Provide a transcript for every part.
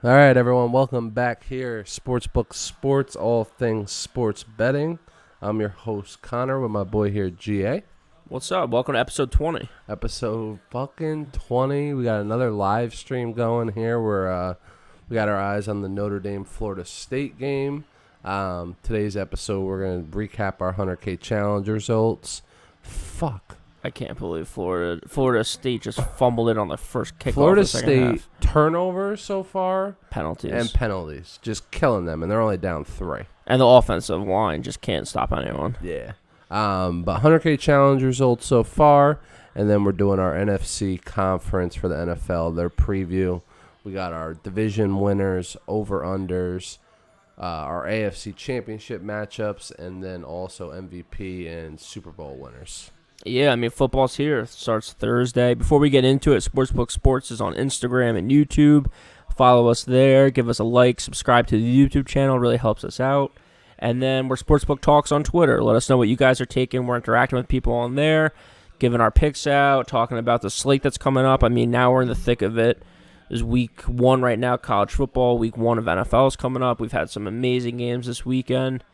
All right, everyone, welcome back here. SportsBook Sports, all things sports betting. I'm your host, Connor, with my boy here, GA. What's up? Welcome to episode 20. Episode fucking 20. We got another live stream going here where we got our eyes on the Notre Dame-Florida State game. Today's episode, we're going to recap our 100K Challenge results. Fuck. I can't believe Florida State just fumbled it on the first kickoff. Florida of the second State half. turnovers so far. Penalties. And penalties. Just killing them, and they're only down 3. And the offensive line just can't stop anyone. Yeah. But 100K Challenge results so far, and then we're doing our NFC conference for the NFL, their preview. We got our division winners, over-unders, our AFC championship matchups, and then also MVP and Super Bowl winners. Yeah, I mean, football's here. It starts Thursday. Before we get into it, SportsBook Sports is on Instagram and YouTube. Follow us there. Give us a like. Subscribe to the YouTube channel. It really helps us out. And then we're Sportsbook Talks on Twitter. Let us know what you guys are taking. We're interacting with people on there, giving our picks out, talking about the slate that's coming up. I mean, now we're in the thick of it. There's week 1 right now, college football. Week 1 of NFL is coming up. We've had some amazing games this weekend.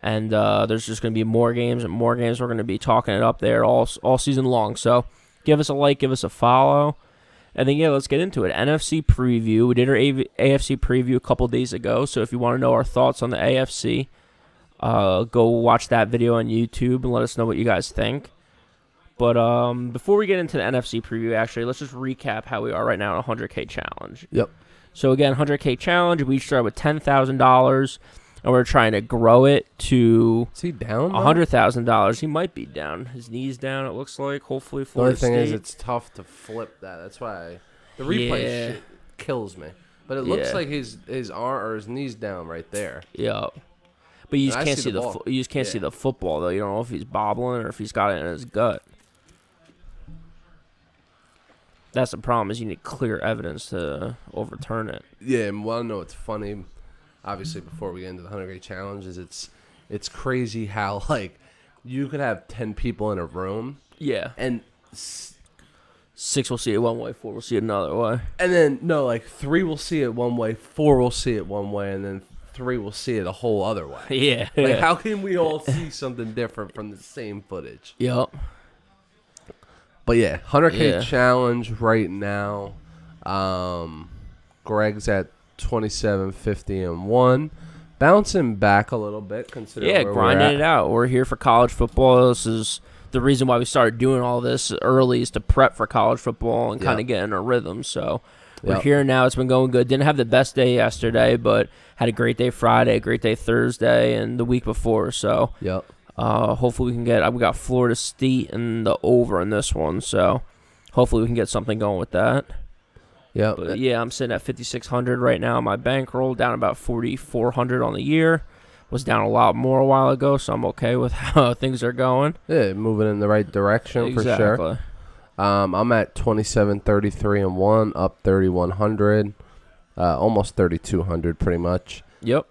And there's just going to be more games and more games. We're going to be talking it up there all season long. So give us a like, give us a follow. And then, yeah, let's get into it. NFC preview. We did our AFC preview a couple days ago. So if you want to know our thoughts on the AFC, go watch that video on YouTube and let us know what you guys think. But before we get into the NFC preview, actually, let's just recap how we are right now on a 100K challenge. Yep. So, again, 100K challenge. We started with $10,000. And we're trying to grow it to Is he down? $100,000. He might be down. His knee's down, it looks like. Hopefully, The only Florida thing State. is it's tough to flip that. That's why the replay shit kills me. But it looks like his arm or his knee's down right there. Yeah. But you just And I can't see see the the ball. you just can't see the football though. You don't know if he's bobbling or if he's got it in his gut. That's the problem. Is you need clear evidence to overturn it. Yeah, and well, no, it's funny. Obviously, before we get into the 100K challenge, it's crazy how like you could have 10 people in a room. Yeah. And 6 will see it one way, 4 will see it another way. And then, no, like 3 will see it one way, 4 will see it one way, and then 3 will see it a whole other way. Yeah. Like, how can we all see something different from the same footage? Yep. But yeah, 100K challenge right now. Greg's at 27.50-1. Bouncing back a little bit considering where grinding we're at. it out. We're here for college football. This is the reason why we started doing all this early is to prep for college football and kind of get in a rhythm. So we're here now. It's been going good. Didn't have the best day yesterday, but had a great day Friday, a great day Thursday, and the week before. So hopefully we can get. We got Florida State and the over in this one. So hopefully we can get something going with that. Yep. But yeah, I'm sitting at 5,600 right now on my bankroll, down about 4,400 on the year. Was down a lot more a while ago, so I'm okay with how things are going. Yeah, moving in the right direction for sure. I'm at 27.33-1, up 3,100, almost 3,200 pretty much. Yep.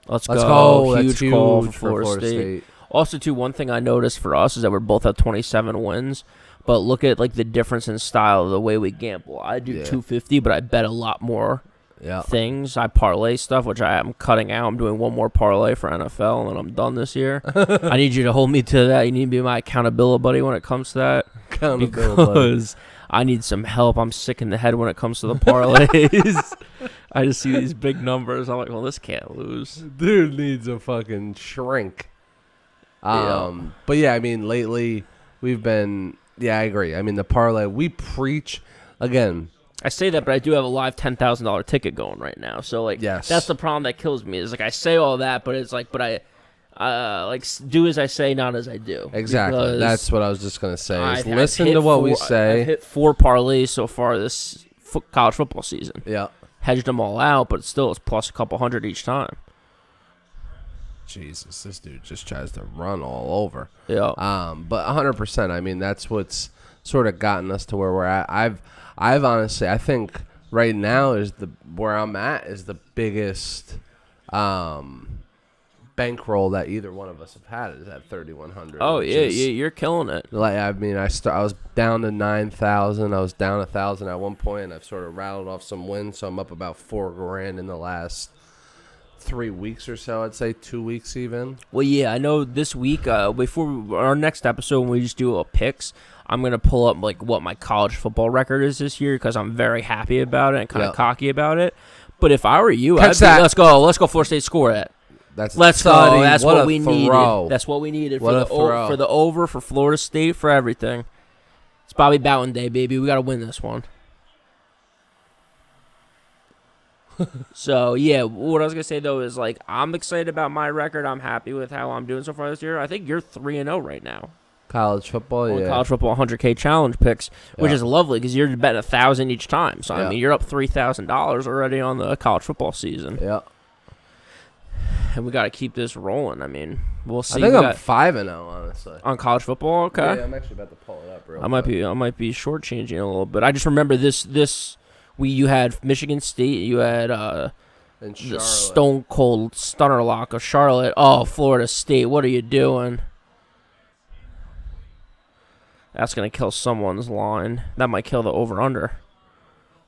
Let's go. go. That's Huge call for Florida Florida State. Also, too, one thing I noticed for us is that we're both at 27 wins. But look at like the difference in style of the way we gamble. I do 250, but I bet a lot more things. I parlay stuff, which I am cutting out. I'm doing one more parlay for NFL, and then I'm done this year. I need you to hold me to that. You need to be my accountability buddy when it comes to that. Because I need some help. I'm sick in the head when it comes to the parlays. I just see these big numbers. I'm like, well, this can't lose. Dude needs a fucking shrink. But yeah, I mean, lately we've been... Yeah, I agree. I mean, the parlay, we preach, again. I say that, but I do have a live $10,000 ticket going right now. So, like, that's the problem that kills me. Is like, I say all that, but it's like, but I do as I say, not as I do. Exactly. That's what I was just going to say. Is listen to what we say. I've hit 4 parlays so far this college football season. Yeah. Hedged them all out, but still, it's plus a couple hundred each time. Jesus, this dude just tries to run all over. Yeah. But 100%. I mean, that's what's sort of gotten us to where we're at. I've honestly, I think right now is where I'm at is the biggest bankroll that either one of us have had is at 3,100. Oh yeah, you're killing it. Like I mean, I was down to 9,000. I was down 1,000 at one point, and I've sort of rattled off some wins. So I'm up about $4,000 in the last 3 weeks or so. I'd say 2 weeks even. Well, yeah, I know this week before our next episode when we just do a picks, I'm gonna pull up like what my college football record is this year because I'm very happy about it and kind of cocky about it. But if I were you, let's go Florida State score that. Let's go. That's what we needed. That's what we needed for the over for Florida State for everything. It's Bobby Bowden Day, baby. We got to win this one. So, yeah, what I was going to say, though, is, like, I'm excited about my record. I'm happy with how I'm doing so far this year. I think you're 3-0 right now. College football, yeah. College football 100K challenge picks, which is lovely because you're betting 1,000 each time. So, I mean, you're up $3,000 already on the college football season. Yeah. And we got to keep this rolling. I mean, we'll see. I think I'm 5-0, honestly. On college football, okay. Yeah, I'm actually about to pull it up real quick. I might be shortchanging a little bit. I just remember you had Michigan State, you had the Stone Cold Stunner Lock of Charlotte. Oh, Florida State, what are you doing? That's gonna kill someone's line. That might kill the over/under.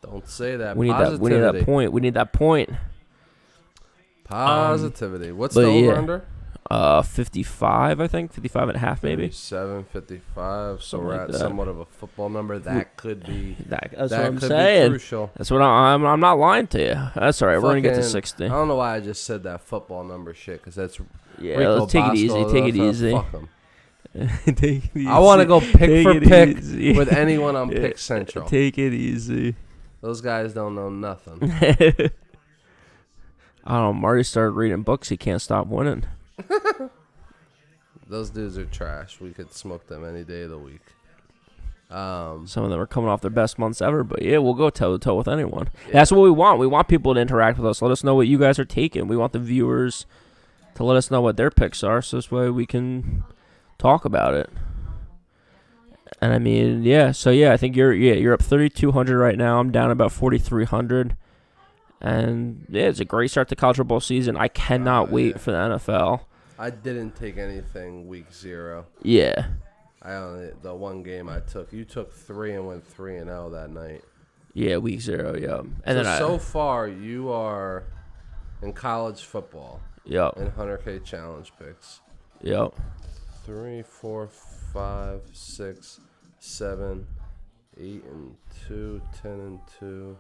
Don't say that. We need that point. We need that point. Positivity. What's the over/under? 55, I think. 55.5, maybe. 7.55. So we're at somewhat of a football number. That could be. That's what I'm saying. Crucial. That's what I'm not lying to you. That's all right. We're gonna get to 60. I don't know why I just said that football number shit because that's. Yeah, let's take it easy. Take it easy. Fuck them. I want to go pick for pick with anyone on Pick Central. Take it easy. Those guys don't know nothing. I don't know. Marty started reading books. He can't stop winning. Those dudes are trash. We could smoke them any day of the week. Some of them are coming off their best months ever, but yeah, we'll go toe to toe with anyone. Yeah. That's what we want. We want people to interact with us. Let us know what you guys are taking. We want the viewers to let us know what their picks are, so this way we can talk about it. And I mean, yeah. So yeah, I think you're up 3,200 right now. I'm down about 4,300. And yeah, it's a great start to college football season. I cannot wait for the NFL. I didn't take anything week 0. Yeah. The one game I took. You took 3 and went 3-0 that night. Yeah, week 0. Yeah. And so far you are in college football. Yep. In 100K challenge picks. Yep. 3, 4, 5, 6, 7, 8 and 2, 10 and 2.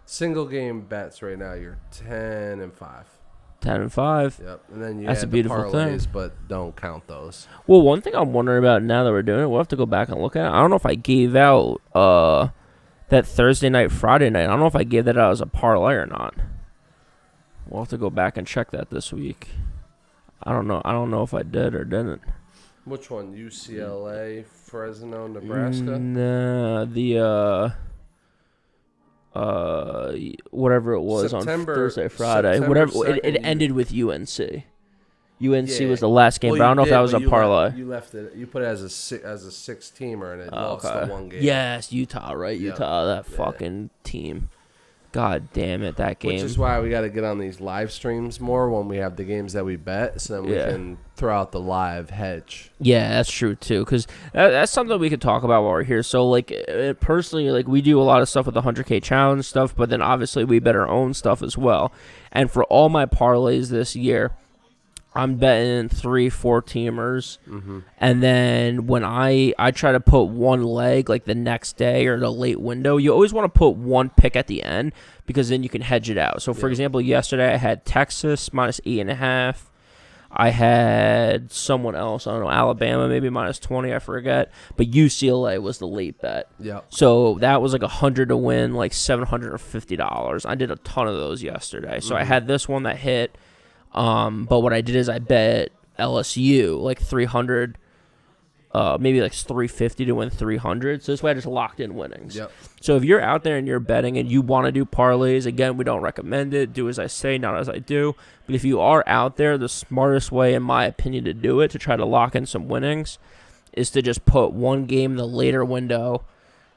Single game bets right now, you're 10 and 5. 10 and 5. Yep. And then you That's add a beautiful the parlays, thing. but don't count those. Well, one thing I'm wondering about now that we're doing it, we'll have to go back and look at it. I don't know if I gave out that Thursday night, Friday night. I don't know if I gave that out as a parlay or not. We'll have to go back and check that this week. I don't know. I don't know if I did or didn't. Which one? UCLA, Fresno, Nebraska? Nah, whatever it was September, on Thursday, Friday. September whatever 2nd, it ended with UNC. UNC was the last game, but I don't know if that was a parlay. You left it. You put it as a 6-teamer, and it lost the one game. Yes, Utah, right? Utah, that fucking team. God damn it, that game. Which is why we got to get on these live streams more when we have the games that we bet, so then we can throw out the live hedge. Yeah, that's true too, because that's something we could talk about while we're here. So, like, personally, like, we do a lot of stuff with the 100K challenge stuff, but then obviously we bet our own stuff as well. And for all my parlays this year, I'm betting 3 4-teamers, and then when I try to put one leg like the next day or the late window, you always want to put one pick at the end because then you can hedge it out. So, for example, yesterday I had Texas minus 8.5. I had someone else, I don't know, Alabama maybe minus 20, I forget, but UCLA was the late bet. Yeah. So that was like 100 to win, like $750. I did a ton of those yesterday. So I had this one that hit. But what I did is I bet LSU like 300, maybe like 350 to win 300. So this way I just locked in winnings. Yep. So if you're out there and you're betting and you want to do parlays, again, we don't recommend it. Do as I say, not as I do. But if you are out there, the smartest way, in my opinion, to do it, to try to lock in some winnings, is to just put one game in the later window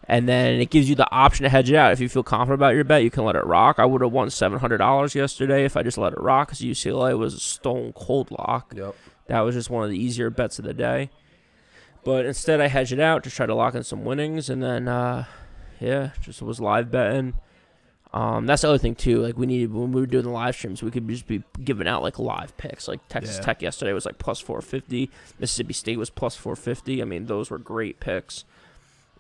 And then it gives you the option to hedge it out. If you feel confident about your bet, you can let it rock. I would have won $700 yesterday if I just let it rock because UCLA was a stone cold lock. Yep. That was just one of the easier bets of the day. But instead, I hedged it out to try to lock in some winnings. And then, just was live betting. That's the other thing, too. Like, when we were doing the live streams, we could just be giving out, like, live picks. Like, Texas Tech yesterday was, like, plus 450. Mississippi State was plus 450. I mean, those were great picks.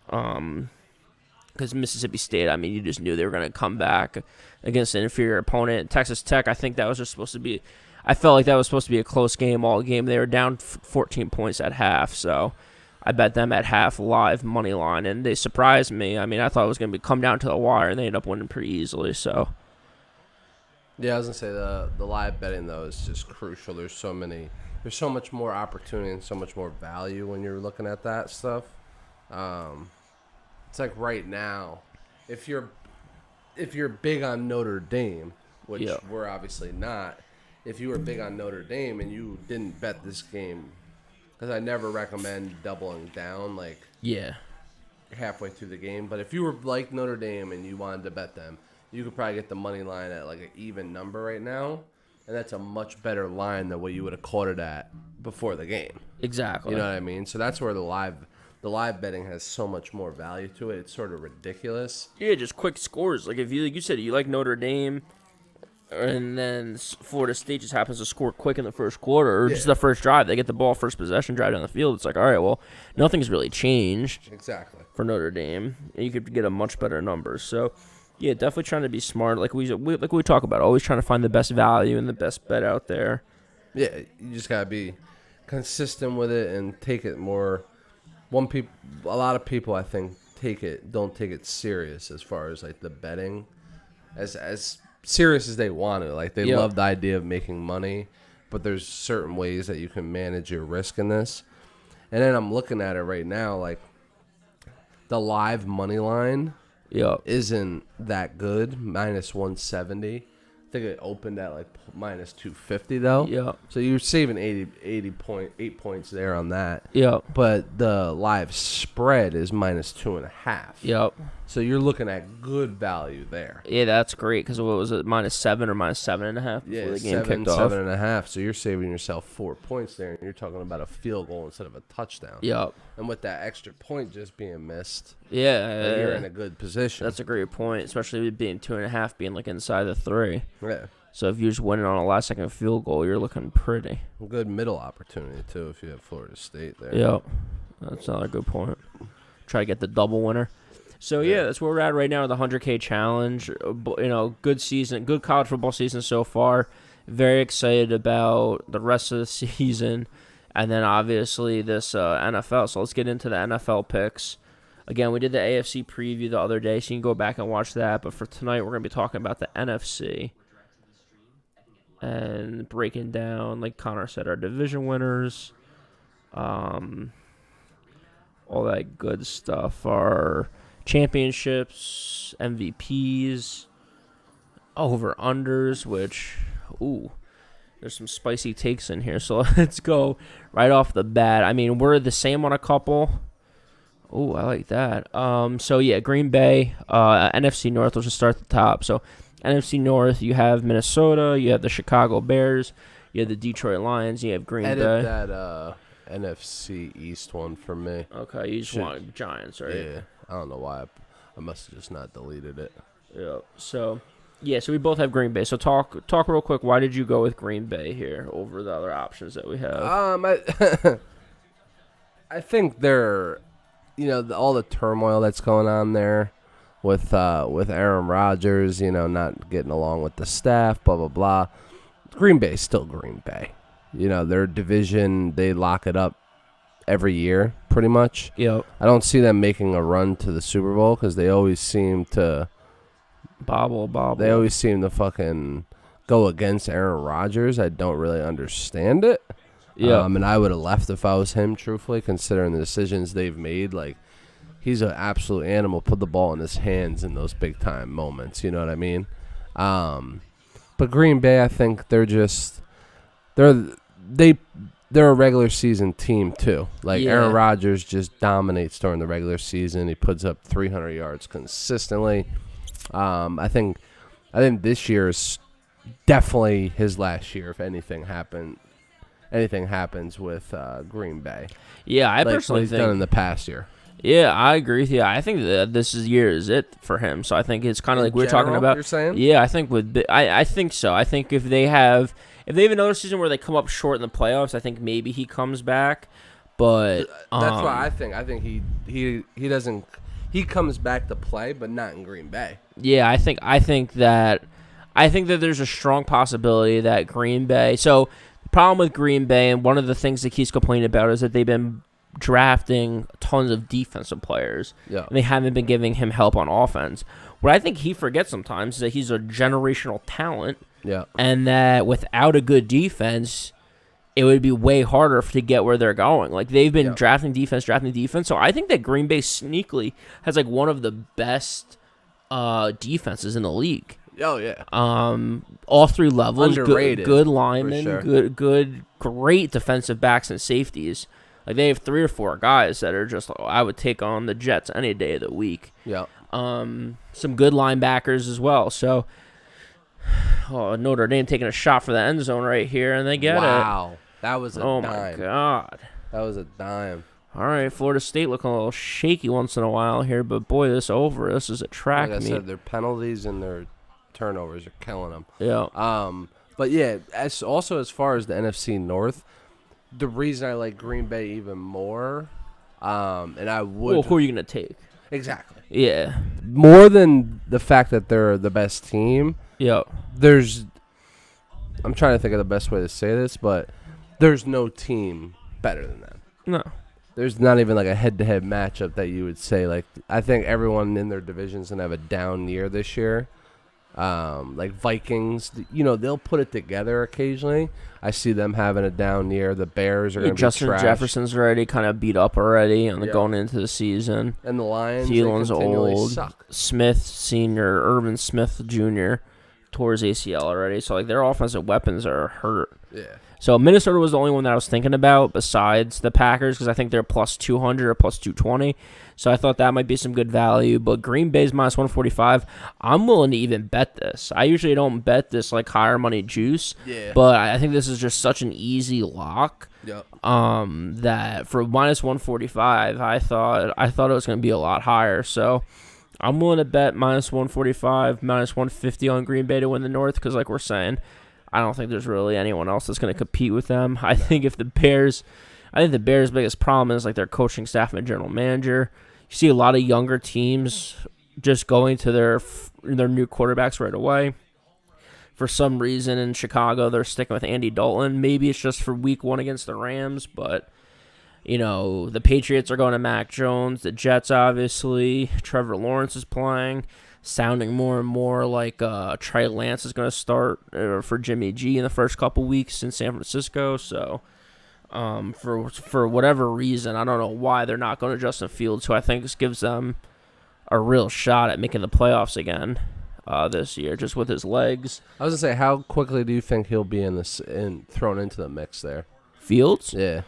Because Mississippi State, I mean, you just knew they were going to come back against an inferior opponent. Texas Tech, I think that was just supposed to be – I felt like that was supposed to be a close game all game. They were down 14 points at half, so I bet them at half live money line, and they surprised me. I mean, I thought it was going to come down to the wire, and they ended up winning pretty easily. So, yeah, I was going to say the live betting, though, is just crucial. There's so much more opportunity and so much more value when you're looking at that stuff. It's like right now, if you're big on Notre Dame, which we're obviously not, if you were big on Notre Dame and you didn't bet this game, because I never recommend doubling down like halfway through the game, but if you were like Notre Dame and you wanted to bet them, you could probably get the money line at like an even number right now, and that's a much better line than what you would have caught it at before the game. Exactly. You know what I mean? So that's where the live betting has so much more value to it. It's sort of ridiculous. Yeah, just quick scores. Like if you said you like Notre Dame, and then Florida State just happens to score quick in the first quarter, or just the first drive. They get the ball, first possession, drive down the field. It's like, all right, well, nothing's really changed. Exactly. For Notre Dame, and you could get a much better number. So, yeah, definitely trying to be smart. Like we talk about, always trying to find the best value and the best bet out there. Yeah, you just gotta be consistent with it and take it more. A lot of people, I think, don't take it serious as far as like the betting, as serious as they want to. Like they love the idea of making money, but there's certain ways that you can manage your risk in this. And then I'm looking at it right now, like the live money line isn't that good, minus 170. I think it opened at like minus 250 though. Yeah. So you're saving 8 points there on that. Yeah. But the live spread is minus 2.5. Yep. So you're looking at good value there. Yeah, that's great because what was it, minus 7 or minus 7.5 before the game kicked off? 7.5. So you're saving yourself 4 points there, and you're talking about a field goal instead of a touchdown. Yep. And with that extra point just being missed, you're in a good position. That's a great point, especially with being 2.5, being like inside the 3. Yeah. So if you're just winning on a last-second field goal, you're looking pretty. Good middle opportunity too if you have Florida State there. Yep. That's another good point. Try to get the double winner. So, yeah, that's where we're at right now with the 100K challenge. You know, good season, good college football season so far. Very excited about the rest of the season. And then, obviously, this NFL. So, let's get into the NFL picks. Again, we did the AFC preview the other day, so you can go back and watch that. But for tonight, we're going to be talking about the NFC. And breaking down, like Connor said, our division winners. All that good stuff. Our championships, MVPs, over-unders, which, there's some spicy takes in here. So let's go right off the bat. I mean, we're the same on a couple. Oh, I like that. So, yeah, Green Bay, NFC North, let's just start at the top. So, NFC North, you have Minnesota, you have the Chicago Bears, you have the Detroit Lions, you have Green Bay. Edit that NFC East one for me. Okay, you just want Giants, right? Yeah. I don't know why. I must have just not deleted it. Yeah. So we both have Green Bay. So talk real quick. Why did you go with Green Bay here over the other options that we have? I think they're, all the turmoil that's going on there with Aaron Rodgers, not getting along with the staff, blah, blah, blah. Green Bay's still Green Bay. Their division, they lock it up every year, pretty much. Yep. I don't see them making a run to the Super Bowl because they always seem to bobble. They always seem to fucking go against Aaron Rodgers. I don't really understand it. Yeah. And I would have left if I was him, truthfully, considering the decisions they've made. Like, he's an absolute animal. Put the ball in his hands in those big time moments. You know what I mean? But Green Bay, I think they they're a regular season team too. Like Yeah. Aaron Rodgers just dominates during the regular season. He puts up 300 yards consistently. I think this year is definitely his last year. If anything happens with Green Bay. Yeah, I like personally what he's think done in the past year. Yeah, I agree with you. I think that this year is it for him. So I think it's kind of like we were talking about. You're saying? Yeah, I think I think so. I think if they have another season where they come up short in the playoffs, I think maybe he comes back. But that's what I think. I think he doesn't. He comes back to play, but not in Green Bay. Yeah, I think that there's a strong possibility that Green Bay. So the problem with Green Bay, and one of the things that he's complaining about, is that they've been drafting tons of defensive players. Yeah. And they haven't been giving him help on offense. What I think he forgets sometimes is that he's a generational talent. Yeah. And that without a good defense, it would be way harder to get where they're going. Like, they've been drafting defense. So I think that Green Bay sneakily has, like, one of the best defenses in the league. Oh, yeah. All three levels. Underrated. Good linemen, sure. great defensive backs and safeties. Like, they have 3 or 4 guys that are just, I would take on the Jets any day of the week. Yeah. Some good linebackers as well. So, Notre Dame taking a shot for the end zone right here, and they get it. Wow. That was a dime. Oh, my God. That was a dime. All right, Florida State looking a little shaky once in a while here, but, boy, this is a track Like I meet. said, their penalties and their turnovers are killing them. Yeah. But, yeah, as far as the NFC North, the reason I like Green Bay even more, and I would... Well, who are you going to take? Exactly. Yeah. More than the fact that they're the best team, Yeah. I'm trying to think of the best way to say this, but there's no team better than them. No. There's not even like a head-to-head matchup that you would say. Like, I think everyone in their division's going to have a down year this year. Like Vikings, they'll put it together occasionally. I see them having a down year. The Bears are going to be Justin trash. Jefferson's already kind of beat up already going into the season. And the Lions, Thielen's they continually old. suck. Smith Sr., Urban Smith Jr. tore his ACL already. So, like, their offensive weapons are hurt. Yeah. So, Minnesota was the only one that I was thinking about besides the Packers because I think they're plus 200 or plus 220. So, I thought that might be some good value. But Green Bay's minus 145, I'm willing to even bet this. I usually don't bet this, like, higher money juice. Yeah. But I think this is just such an easy lock. Yep. That for minus 145, I thought it was going to be a lot higher. So, I'm willing to bet minus 145, minus 150 on Green Bay to win the North because, like we're saying, I don't think there's really anyone else that's going to compete with them. I think the Bears' biggest problem is like their coaching staff and general manager. You see a lot of younger teams just going to their new quarterbacks right away. For some reason in Chicago, they're sticking with Andy Dalton. Maybe it's just for week 1 against the Rams, but the Patriots are going to Mac Jones. The Jets, obviously. Trevor Lawrence is playing. Sounding more and more like Trey Lance is going to start for Jimmy G in the first couple weeks in San Francisco. So, for whatever reason, I don't know why they're not going to Justin Fields, who I think this gives them a real shot at making the playoffs again this year, just with his legs. I was going to say, how quickly do you think he'll be thrown into the mix there? Fields? Yeah.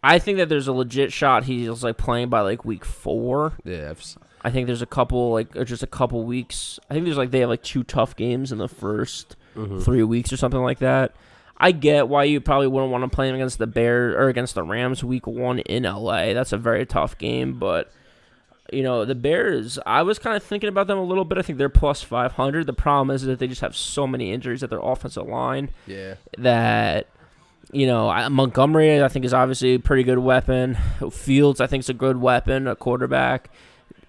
I think that there's a legit shot he's like playing by like week 4. Yeah. I think there's a couple weeks. I think they have like 2 tough games in the first 3 weeks or something like that. I get why you probably wouldn't want to play him against the Bears or against the Rams week 1 in LA. That's a very tough game, but the Bears, I was kind of thinking about them a little bit. I think they're plus 500. The problem is that they just have so many injuries at their offensive line. Yeah. That Montgomery, I think, is obviously a pretty good weapon. Fields, I think, is a good weapon, a quarterback.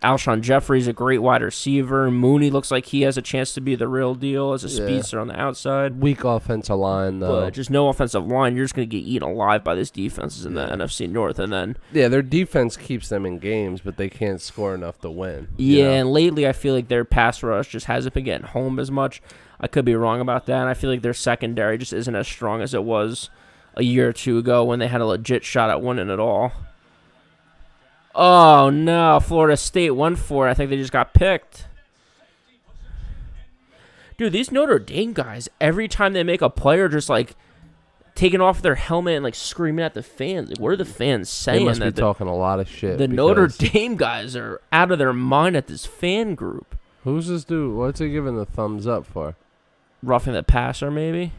Alshon Jeffrey's a great wide receiver. Mooney looks like he has a chance to be the real deal as a speedster on the outside. Weak offensive line, though. But just no offensive line. You're just going to get eaten alive by these defenses in the NFC North. And then their defense keeps them in games, but they can't score enough to win. And lately I feel like their pass rush just hasn't been getting home as much. I could be wrong about that. And I feel like their secondary just isn't as strong as it was a year or 2 ago when they had a legit shot at winning it all. Oh, no. Florida State went for it. I think they just got picked. Dude, these Notre Dame guys, every time they make a play, are just, like, taking off their helmet and like screaming at the fans. Like, what are the fans saying? They must be talking a lot of shit. The Notre Dame guys are out of their mind at this fan group. Who's this dude? What's he giving the thumbs up for? Roughing the passer, maybe?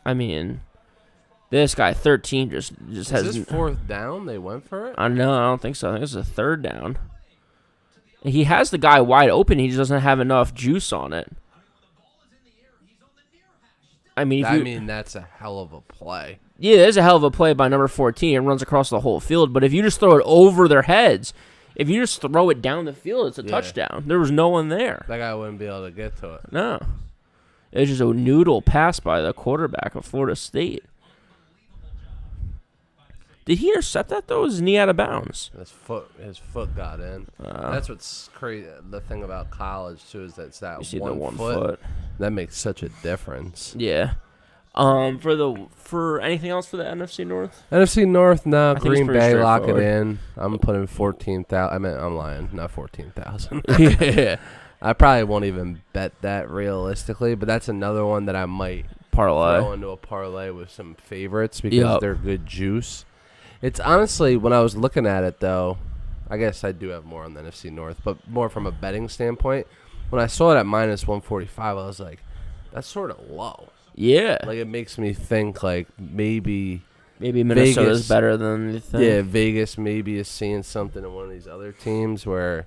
I mean, this guy 13 just Is has. this fourth down? They went for it. I don't think so. I think it's a third down. He has the guy wide open. He just doesn't have enough juice on it. I mean, that's a hell of a play. Yeah, there's a hell of a play by number 14. It runs across the whole field. But if you just throw it over their heads, if you just throw it down the field, it's a touchdown. There was no one there. That guy wouldn't be able to get to it. No. It was just a noodle pass by the quarterback of Florida State. Did he intercept that, though? Was his knee out of bounds? His foot got in. That's what's crazy. The thing about college, too, is that's that one foot. That makes such a difference. Yeah. For anything else for the NFC North? NFC North, no. Green Bay, lock it straightforward. in. I'm putting 14,000. I'm lying. Not 14,000. Yeah. I probably won't even bet that realistically, but that's another one that I might Parlay. throw into a parlay with some favorites because they're good juice. It's honestly, when I was looking at it, though, I guess I do have more on the NFC North, but more from a betting standpoint. When I saw it at minus 145, I was like, that's sort of low. Yeah. Like, it makes me think, like, maybe Minnesota's Vegas, better than you think. Yeah, Vegas maybe is seeing something in one of these other teams where,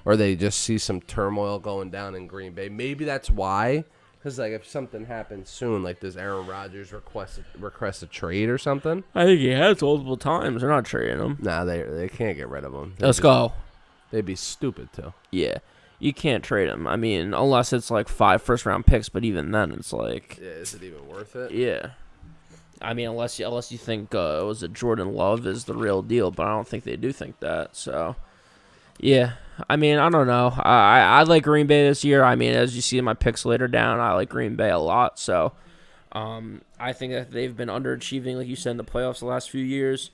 or they just see some turmoil going down in Green Bay. Maybe that's why. Because, like, if something happens soon, like, does Aaron Rodgers request a trade or something? I think he has multiple times. They're not trading him. Nah, they can't get rid of him. Let's go. They'd be stupid, too. Yeah. You can't trade him. I mean, unless it's, like, 5 first-round picks, but even then, it's like... Yeah, is it even worth it? Yeah. I mean, unless you think Jordan Love is the real deal, but I don't think they do think that, so... Yeah, I mean, I don't know. I like Green Bay this year. I mean, as you see in my picks later down, I like Green Bay a lot. So I think that they've been underachieving, like you said, in the playoffs the last few years.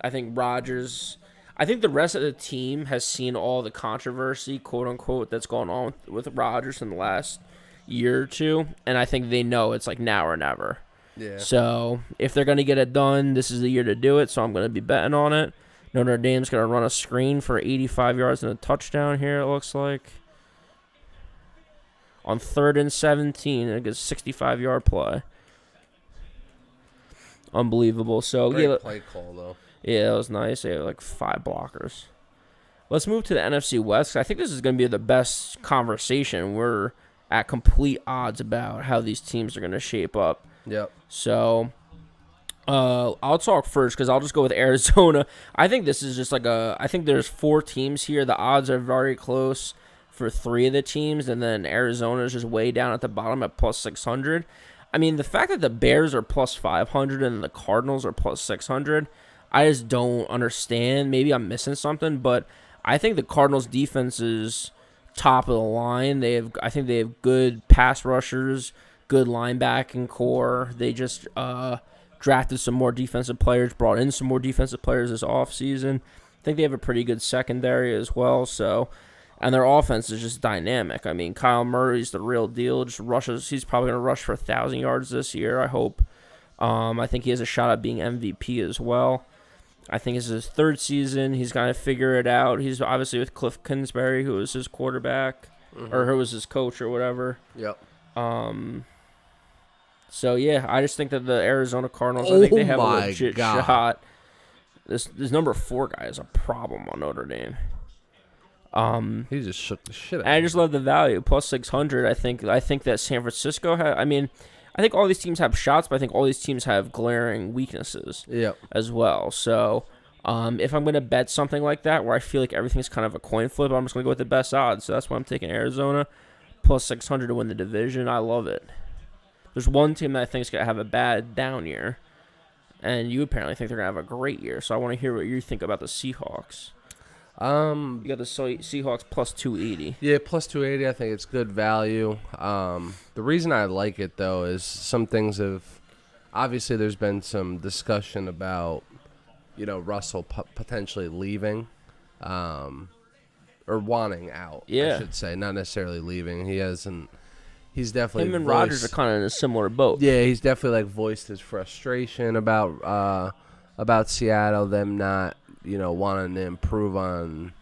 I think the rest of the team has seen all the controversy, quote-unquote, that's going on with Rodgers in the last year or two. And I think they know it's like now or never. Yeah. So if they're going to get it done, this is the year to do it. So I'm going to be betting on it. Notre Dame's going to run a screen for 85 yards and a touchdown here, it looks like. On 3rd and 17, it gets a 65-yard play. Unbelievable. So Great play call, though. Yeah, that was nice. They had like 5 blockers. Let's move to the NFC West. I think this is going to be the best conversation. We're at complete odds about how these teams are going to shape up. Yep. So... I'll talk first because I'll just go with Arizona. I think this is just like I think there's 4 teams here. The odds are very close for 3 of the teams, and then Arizona is just way down at the bottom at plus 600. I mean, the fact that the Bears are plus 500 and the Cardinals are plus 600, I just don't understand. Maybe I'm missing something, but I think the Cardinals' defense is top of the line. I think they have good pass rushers, good linebacking core. They just drafted some more defensive players, brought in some more defensive players this offseason. I think they have a pretty good secondary as well. So, and their offense is just dynamic. I mean, Kyle Murray's the real deal. Just rushes. He's probably going to rush for 1,000 yards this year, I hope. I think he has a shot at being MVP as well. I think this is his 3rd season. He's going to figure it out. He's obviously with Cliff Kingsbury, who was his quarterback, or who was his coach or whatever. Yep. So, yeah, I just think that the Arizona Cardinals, I think they have a legit shot. This number 4 guy is a problem on Notre Dame. He just shook the shit out. And I just love the value. Plus 600, I think that San Francisco I think all these teams have shots, but I think all these teams have glaring weaknesses as well. So, if I'm going to bet something like that where I feel like everything's kind of a coin flip, I'm just going to go with the best odds. So that's why I'm taking Arizona. Plus 600 to win the division. I love it. There's one team that I think is going to have a bad down year, and you apparently think they're going to have a great year. So I want to hear what you think about the Seahawks. You got the Seahawks plus 280. Yeah, plus 280. I think it's good value. The reason I like it, though, is some things have obviously there's been some discussion about, Russell potentially leaving, or wanting out, Yeah. I should say. Not necessarily leaving. He's definitely Him and Rodgers are kind of in a similar boat. Yeah, he's definitely voiced his frustration about Seattle, them not, wanting to improve on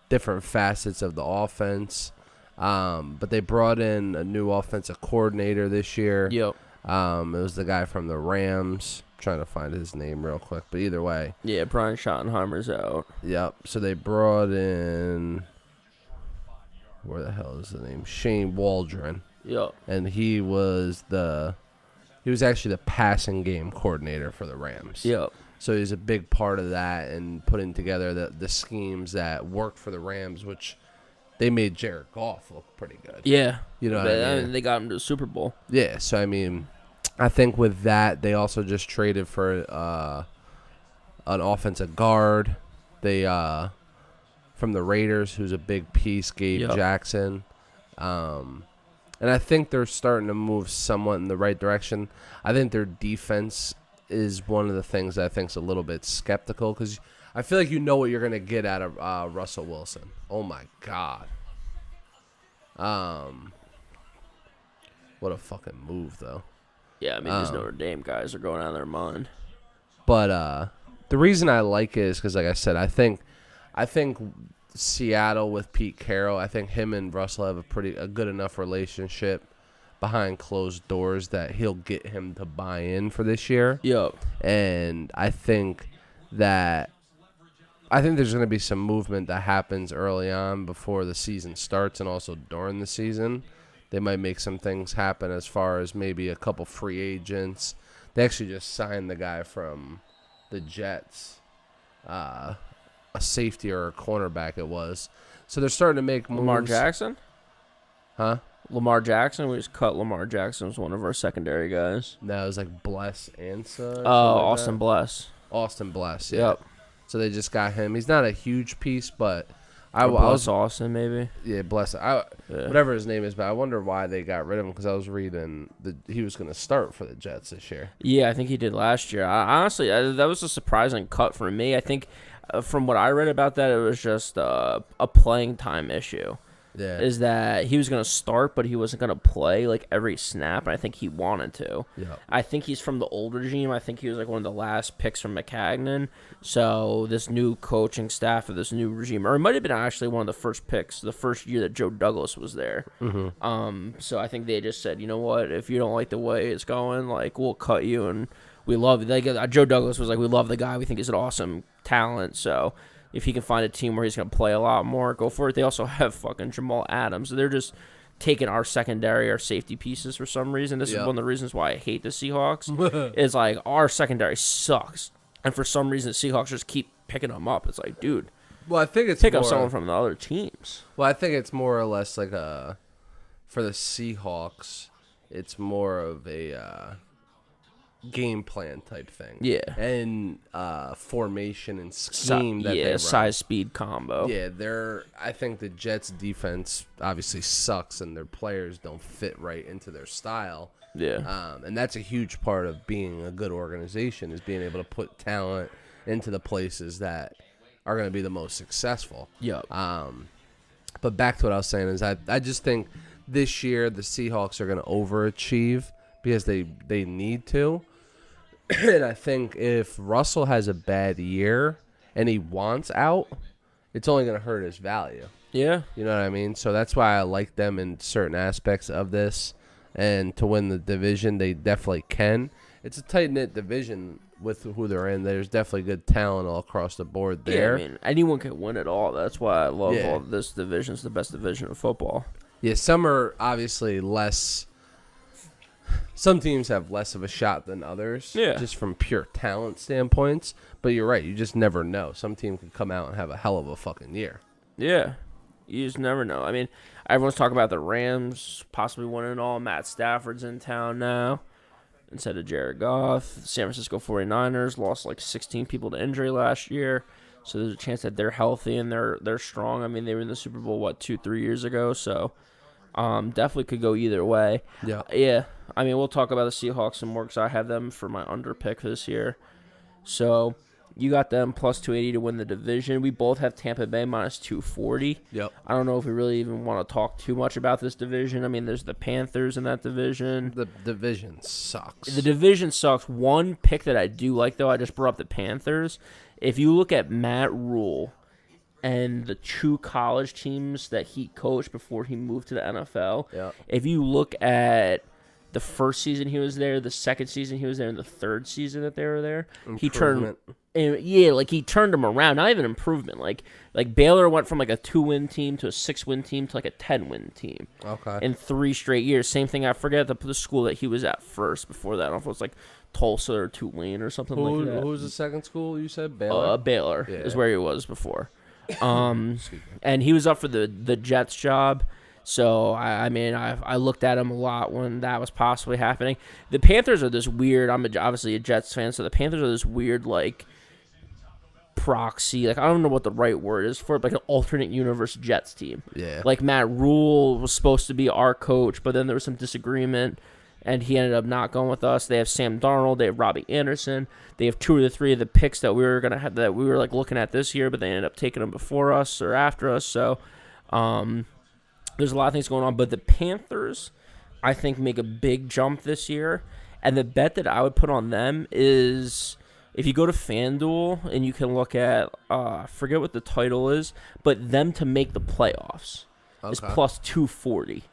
different facets of the offense. But they brought in a new offensive coordinator this year. Yep. It was the guy from the Rams. I'm trying to find his name real quick, but either way. Yeah, Brian Schottenheimer's out. Yep. So they brought in, where the hell is the name? Shane Waldron. Yep. And he was actually the passing game coordinator for the Rams. Yep. So he's a big part of that and putting together the schemes that worked for the Rams, which they made Jared Goff look pretty good. Yeah. You know what I mean? They got him to the Super Bowl. Yeah, so I mean, I think with that, they also just traded for an offensive guard. They from the Raiders, who's a big piece, Gabe Jackson. And I think they're starting to move somewhat in the right direction. I think their defense is one of the things that I think is a little bit skeptical because I feel like you know what you're going to get out of Russell Wilson. Oh, my God. What a fucking move, though. Yeah, I mean, these Notre Dame guys are going out of their mind. But the reason I like it is because, like I said, I think Seattle with Pete Carroll, I think him and Russell have a good enough relationship behind closed doors that he'll get him to buy in for this year. Yep. And I think there's going to be some movement that happens early on before the season starts and also during the season. They might make some things happen as far as maybe a couple free agents. They actually just signed the guy from the Jets, a safety or a cornerback it was. So they're starting to make moves. Lamar Jackson? Huh? Lamar Jackson? We just cut Lamar Jackson as one of our secondary guys. No, it was like Bless Ansa. Oh, Austin Bless. Austin Bless, yeah. Yep. So they just got him. He's not a huge piece, but I was Austin, maybe. Yeah, Bless. Whatever his name is, but I wonder why they got rid of him because I was reading that he was going to start for the Jets this year. Yeah, I think he did last year. Honestly, that was a surprising cut for me. I think from what I read about that, it was just a playing time issue. Yeah. Is that he was going to start, but he wasn't going to play like every snap, and I think he wanted to. Yeah. I think he's from the old regime. I think he was like one of the last picks from McCagnon. So this new coaching staff of this new regime, or it might have been actually one of the first picks, the first year that Joe Douglas was there. Mm-hmm. So I think they just said, you know what, if you don't like the way it's going, like we'll cut you, and we love it. Like, Joe Douglas was like, we love the guy. We think he's an awesome talent. So if he can find a team where he's going to play a lot more, go for it. They also have fucking Jamal Adams. They're just taking our secondary, our safety pieces for some reason. This is one of the reasons why I hate the Seahawks. Is like our secondary sucks. And for some reason, the Seahawks just keep picking them up. It's like, dude, well, I think it's pick up someone from the other teams. Well, I think it's more or less like for the Seahawks, it's more of a game plan type thing. Yeah. And formation and scheme that they run. Size speed combo. Yeah, I think the Jets defense obviously sucks and their players don't fit right into their style. Yeah. And that's a huge part of being a good organization is being able to put talent into the places that are going to be the most successful. Yep. But back to what I was saying is I just think this year the Seahawks are going to overachieve because they need to. And I think if Russell has a bad year and he wants out, it's only going to hurt his value. Yeah. You know what I mean? So that's why I like them in certain aspects of this. And to win the division, they definitely can. It's a tight-knit division with who they're in. There's definitely good talent all across the board there. Yeah, I mean, anyone can win it all. That's why I love all this division. It's the best division of football. Yeah, some are obviously less. Some teams have less of a shot than others, just from pure talent standpoints. But you're right, you just never know. Some team could come out and have a hell of a fucking year. Yeah, you just never know. I mean, everyone's talking about the Rams possibly winning it all. Matt Stafford's in town now instead of Jared Goff. San Francisco 49ers lost like 16 people to injury last year. So there's a chance that they're healthy and they're strong. I mean, they were in the Super Bowl, 2-3 years ago. So Definitely could go either way. Yeah. Yeah. I mean, we'll talk about the Seahawks some more because I have them for my under pick this year. So you got them plus 280 to win the division. We both have Tampa Bay minus 240. Yep. I don't know if we really even want to talk too much about this division. I mean, there's the Panthers in that division. The division sucks. The division sucks. One pick that I do like, though, I just brought up the Panthers. If you look at Matt Rule and the two college teams that he coached before he moved to the NFL, if you look at the first season he was there, the second season he was there, and the third season that they were there, he turned them around. Not even improvement. Like Baylor went from like a 2-win team to a 6-win team to like a 10-win team. Okay. In 3 straight years. Same thing. I forget the school that he was at first. Before that, I don't know if it was like Tulsa or Tulane or something like that. Who was the second school you said? Baylor. Baylor is where he was before. And he was up for the Jets job. So, I mean, I looked at him a lot when that was possibly happening. The Panthers are this weird, I'm obviously a Jets fan, so the Panthers are this weird, like, proxy, like, I don't know what the right word is for it, but like an alternate universe Jets team. Yeah. Like, Matt Rule was supposed to be our coach, but then there was some disagreement, and he ended up not going with us. They have Sam Darnold, they have Robbie Anderson, they have 2 or 3 of the picks that we were going to have, that we were, like, looking at this year, but they ended up taking them before us or after us, so, there's a lot of things going on, but the Panthers, I think, make a big jump this year. And the bet that I would put on them is if you go to FanDuel and you can look at, I forget what the title is, but them to make the playoffs is plus 240.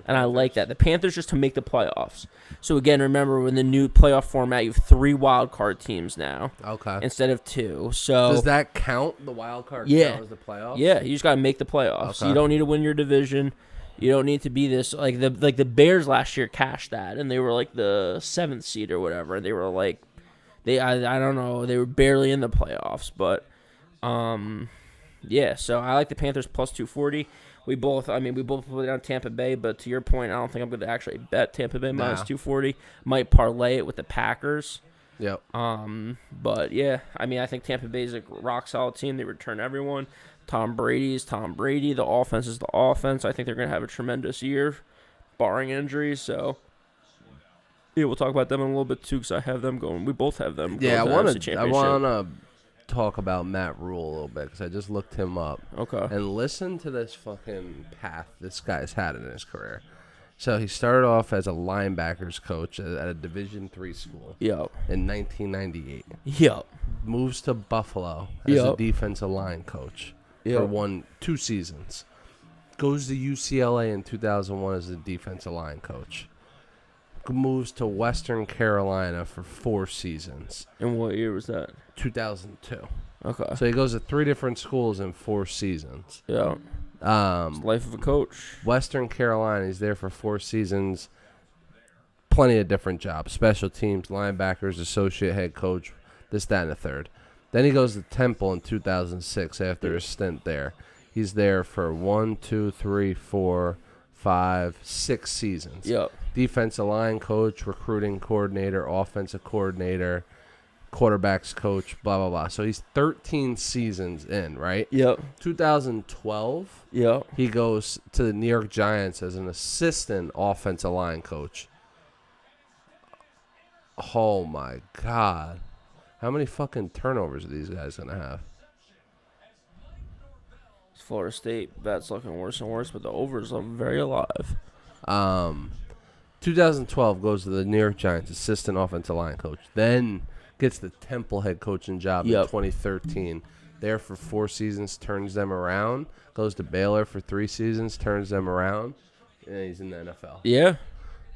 And I like that. The Panthers just to make the playoffs. So, again, remember, in the new playoff format, you have 3 wild card teams now. Okay. Instead of 2. So does that count, the wild card count as the playoffs? Yeah, you just got to make the playoffs. Okay. You don't need to win your division. You don't need to be this. Like the Bears last year cashed that, and they were like the 7th seed or whatever. They were like, I don't know, they were barely in the playoffs. But, yeah, so I like the Panthers plus 240. We both put it on Tampa Bay, but to your point, I don't think I'm going to actually bet Tampa Bay minus 240. Might parlay it with the Packers. Yep. But yeah, I mean, I think Tampa Bay is a rock solid team. They return everyone. Tom Brady is Tom Brady. The offense is the offense. I think they're going to have a tremendous year, barring injuries. So yeah, we'll talk about them in a little bit too, because I have them going. We both have them. Yeah, I want to talk about Matt Rule a little bit because I just looked him up. Okay. And listen to this fucking path this guy's had in his career. So he started off as a linebackers coach at a Division III school. Yep. In 1998. Yep. Moves to Buffalo as a defensive line coach for 2 seasons. Goes to UCLA in 2001 as a defensive line coach. Moves to Western Carolina for 4 seasons. And what year was that? 2002. Okay. So he goes to 3 different schools in 4 seasons. Yeah. It's the life of a coach. Western Carolina, he's there for 4 seasons. Plenty of different jobs. Special teams, linebackers, associate head coach, this, that, and the third. Then he goes to Temple in 2006 after a stint there. He's there for 6 seasons. Yep. Defensive line coach, recruiting coordinator, offensive coordinator, quarterbacks coach, blah, blah, blah. So he's 13 seasons in, right? Yep. 2012, he goes to the New York Giants as an assistant offensive line coach. Oh, my God. How many fucking turnovers are these guys going to have? Florida State, that's looking worse and worse, but the overs are very alive. 2012 goes to the New York Giants, assistant offensive line coach. Then gets the Temple head coaching job in 2013. There for 4 seasons, turns them around. Goes to Baylor for 3 seasons, turns them around. And he's in the NFL. Yeah.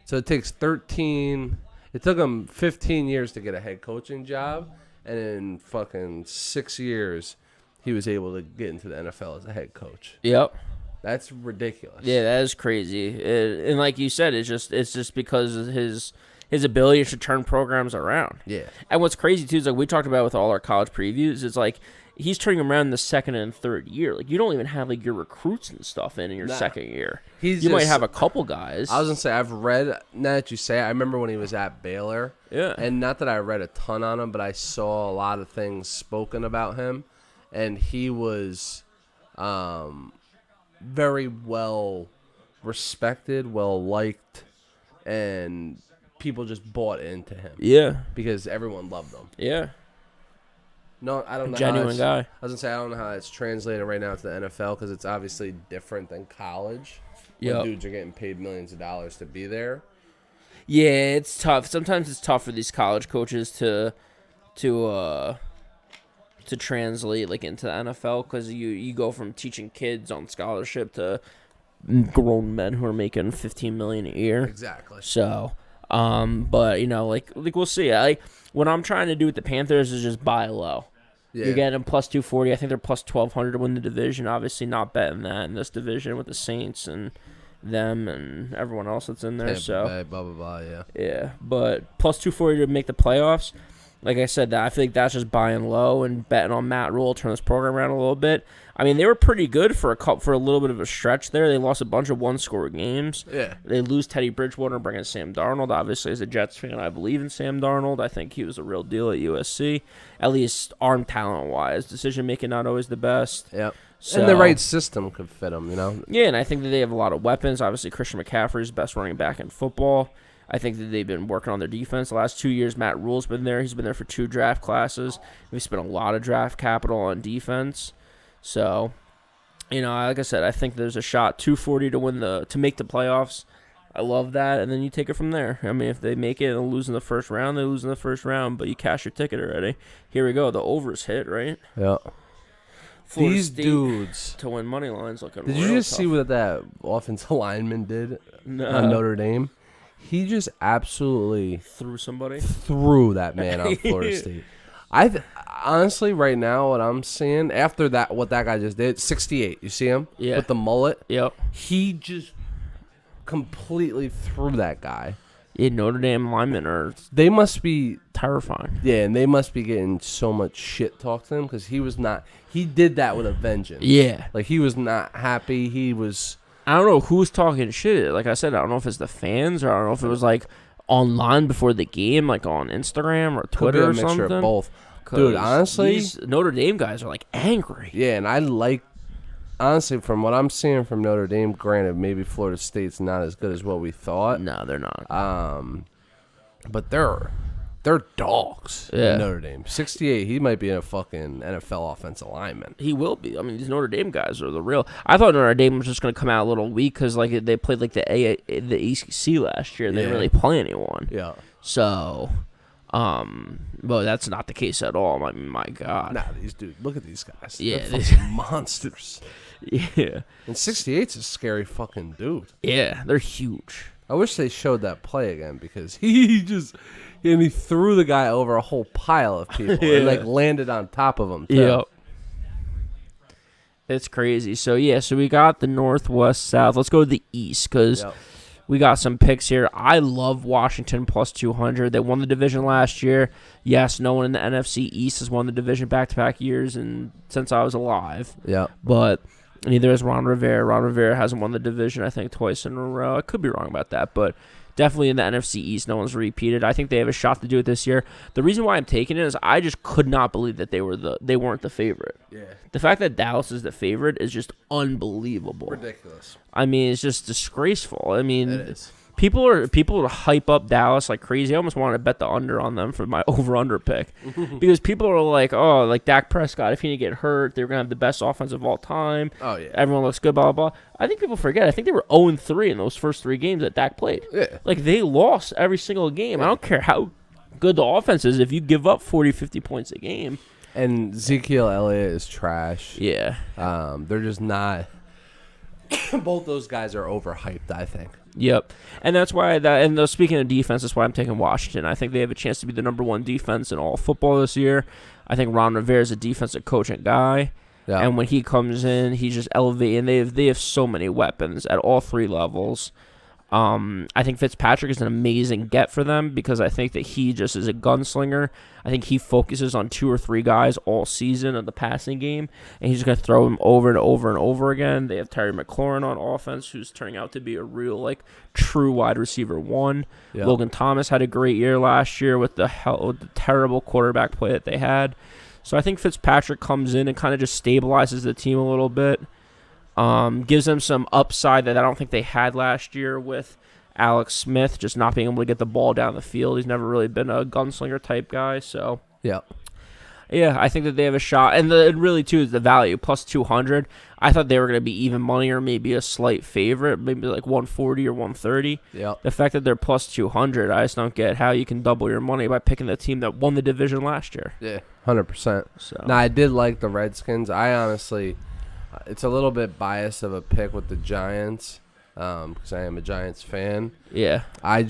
So it takes 13. It took him 15 years to get a head coaching job. And in fucking 6 years, he was able to get into the NFL as a head coach. Yep. That's ridiculous. Yeah, that is crazy. And like you said, it's just because of his ability to turn programs around. Yeah. And what's crazy too is like we talked about with all our college previews, it's like he's turning them around in the second and third year. Like you don't even have like your recruits and stuff in your second year. You might have a couple guys. I was gonna say I've read, now that you say it, I remember when he was at Baylor. Yeah. And not that I read a ton on him, but I saw a lot of things spoken about him. And he was very well respected, well liked, and people just bought into him. Yeah. Because everyone loved him. Yeah. No, I don't know. Genuine guy. I was gonna say I don't know how it's translated right now to the NFL because it's obviously different than college. Yeah. Dudes are getting paid millions of dollars to be there. Yeah, it's tough. Sometimes it's tough for these college coaches to translate like into the NFL because you go from teaching kids on scholarship to grown men who are making $15 million a year. Exactly. So, but like we'll see. What I'm trying to do with the Panthers is just buy low. Yeah. You're getting them plus 240. I think they're plus 1,200 to win the division. Obviously, not betting that in this division with the Saints and them and everyone else that's in there. Tampa Bay, blah blah blah. Yeah. Yeah, but plus 240 to make the playoffs. Like I said, I feel like that's just buying low and betting on Matt Rule, turn this program around a little bit. I mean, they were pretty good for a little bit of a stretch there. They lost a bunch of one-score games. Yeah. They lose Teddy Bridgewater and bring in Sam Darnold. Obviously, as a Jets fan, I believe in Sam Darnold. I think he was a real deal at USC, at least arm talent-wise. Decision-making not always the best. Yep. So, and the right system could fit them, Yeah, and I think that they have a lot of weapons. Obviously, Christian McCaffrey is the best running back in football. I think that they've been working on their defense. The last 2 years, Matt Rule's been there. He's been there for 2 draft classes. We've spent a lot of draft capital on defense. So, like I said, I think there's a shot 240 to make the playoffs. I love that, and then you take it from there. I mean, if they make it and lose in the first round, they lose in the first round, but you cash your ticket already. Here we go. The over's hit, right? Yeah. Florida These State dudes to win money lines looking. Did you just see what that offensive lineman did on Notre Dame? He just absolutely threw somebody. Threw that man on Florida State. Honestly, right now, what I'm seeing after that, what that guy just did, 68. You see him? Yeah. With the mullet. Yep. He just completely threw that guy. Yeah, Notre Dame linemen they must be terrifying. Yeah, and they must be getting so much shit talked to him because he did that with a vengeance. Yeah. Like, he was not happy. He was... I don't know who's talking shit. Like I said, I don't know if it's the fans or I don't know if it was like online before the game, like on Instagram or Twitter or something. Could be a mixture of both. Dude, honestly... These Notre Dame guys are like angry. Yeah, and I like... Honestly, from what I'm seeing from Notre Dame, granted, maybe Florida State's not as good as what we thought. No, they're not. But they're dogs yeah. in Notre Dame. 68, he might be a fucking NFL offensive lineman. He will be. I mean, these Notre Dame guys are the real. I thought Notre Dame was just going to come out a little weak because like they played like the ACC last year. They didn't really play anyone. Yeah. So, but that's not the case at all. I mean, my God. Nah, these dudes. Look at these guys. Yeah, they're fucking monsters. Yeah. And 68's a scary fucking dude. Yeah, they're huge. I wish they showed that play again because he threw the guy over a whole pile of people and like landed on top of him. Too. Yep. It's crazy. So we got the Northwest, South. Let's go to the East because we got some picks here. I love Washington plus 200. They won the division last year. Yes, no one in the NFC East has won the division back-to-back years and since I was alive. Yeah. But neither has Ron Rivera. Ron Rivera hasn't won the division, I think, twice in a row. I could be wrong about that, but definitely in the NFC East, no one's repeated. I think they have a shot to do it this year. The reason why I'm taking it is I just could not believe that they weren't the favorite. Yeah. The fact that Dallas is the favorite is just unbelievable. Ridiculous. I mean, it's just disgraceful. I mean, it is. People would hype up Dallas like crazy. I almost wanted to bet the under on them for my over-under pick because people are like, oh, like Dak Prescott, if he didn't get hurt, they were going to have the best offense of all time. Oh, yeah. Everyone looks good, blah, blah, blah. I think people forget. I think they were 0-3 in those first 3 games that Dak played. Yeah. Like, they lost every single game. Yeah. I don't care how good the offense is. If you give up 40, 50 points a game. And Ezekiel Elliott is trash. Yeah. They're just not. Both those guys are overhyped, I think. Yep. And that's why speaking of defense, that's why I'm taking Washington. I think they have a chance to be the number 1 defense in all football this year. I think Ron Rivera is a defensive coach and guy. Yeah. And when he comes in, he's just elevating. They have so many weapons at all 3 levels. I think Fitzpatrick is an amazing get for them because I think that he just is a gunslinger. I think he focuses on 2 or 3 guys all season of the passing game, and he's going to throw them over and over and over again. They have Terry McLaurin on offense, who's turning out to be a real, true wide receiver 1. Yep. Logan Thomas had a great year last year with the terrible quarterback play that they had. So I think Fitzpatrick comes in and kind of just stabilizes the team a little bit. Gives them some upside that I don't think they had last year with Alex Smith just not being able to get the ball down the field. He's never really been a gunslinger type guy. So, yeah. Yeah, I think that they have a shot. And it really, too, is the value. Plus 200. I thought they were going to be even money or maybe a slight favorite, maybe like 140 or 130. Yeah. The fact that they're plus 200, I just don't get how you can double your money by picking the team that won the division last year. Yeah, 100%. So. Now, I did like the Redskins. I honestly, it's a little bit biased of a pick with the Giants because I am a Giants fan. Yeah. I